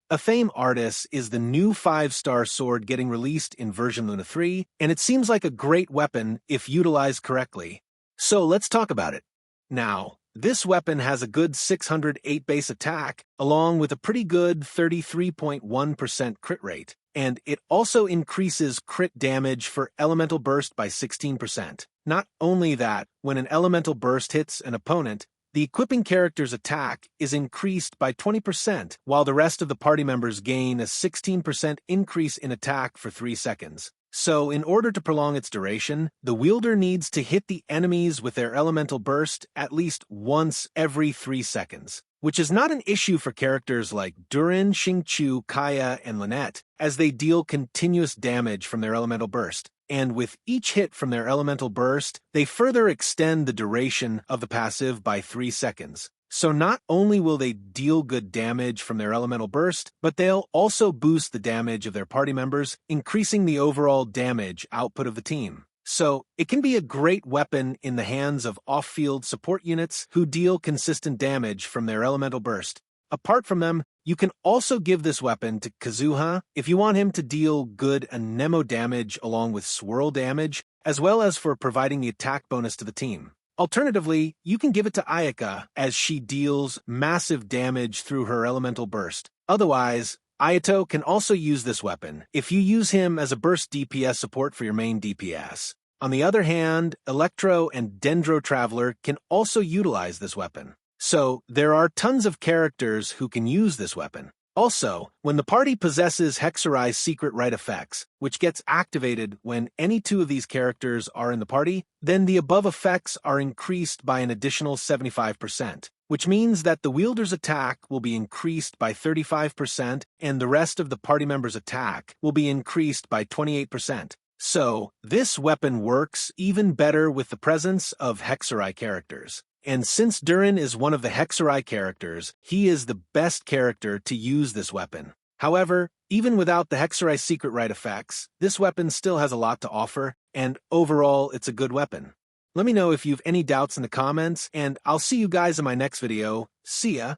Athame Artis is the new 5-star sword getting released in version Luna 3, and it seems like a great weapon if utilized correctly. So let's talk about it. Now, this weapon has a good 608 base attack, along with a pretty good 33.1% crit rate, and it also increases crit damage for elemental burst by 16%. Not only that, when an elemental burst hits an opponent, the equipping character's attack is increased by 20%, while the rest of the party members gain a 16% increase in attack for 3 seconds. So, in order to prolong its duration, the wielder needs to hit the enemies with their elemental burst at least once every 3 seconds, which is not an issue for characters like Durin, Xingqiu, Kaya, and Lynette, as they deal continuous damage from their elemental burst. And with each hit from their elemental burst, they further extend the duration of the passive by 3 seconds. So not only will they deal good damage from their elemental burst, but they'll also boost the damage of their party members, increasing the overall damage output of the team. So it can be a great weapon in the hands of off-field support units who deal consistent damage from their elemental burst. Apart from them, you can also give this weapon to Kazuha if you want him to deal good Anemo damage along with swirl damage, as well as for providing the attack bonus to the team. Alternatively, you can give it to Ayaka as she deals massive damage through her elemental burst. Otherwise, Ayato can also use this weapon if you use him as a burst DPS support for your main DPS. On the other hand, Electro and Dendro Traveler can also utilize this weapon. So, there are tons of characters who can use this weapon. Also, when the party possesses Hexerai's secret right effects, which gets activated when any 2 of these characters are in the party, then the above effects are increased by an additional 75%, which means that the wielder's attack will be increased by 35% and the rest of the party member's attack will be increased by 28%. So, this weapon works even better with the presence of Hexerai characters. And since Durin is one of the Hexerai characters, he is the best character to use this weapon. However, even without the Hexerai secret right effects, this weapon still has a lot to offer, and overall, it's a good weapon. Let me know if you have any doubts in the comments, and I'll see you guys in my next video. See ya!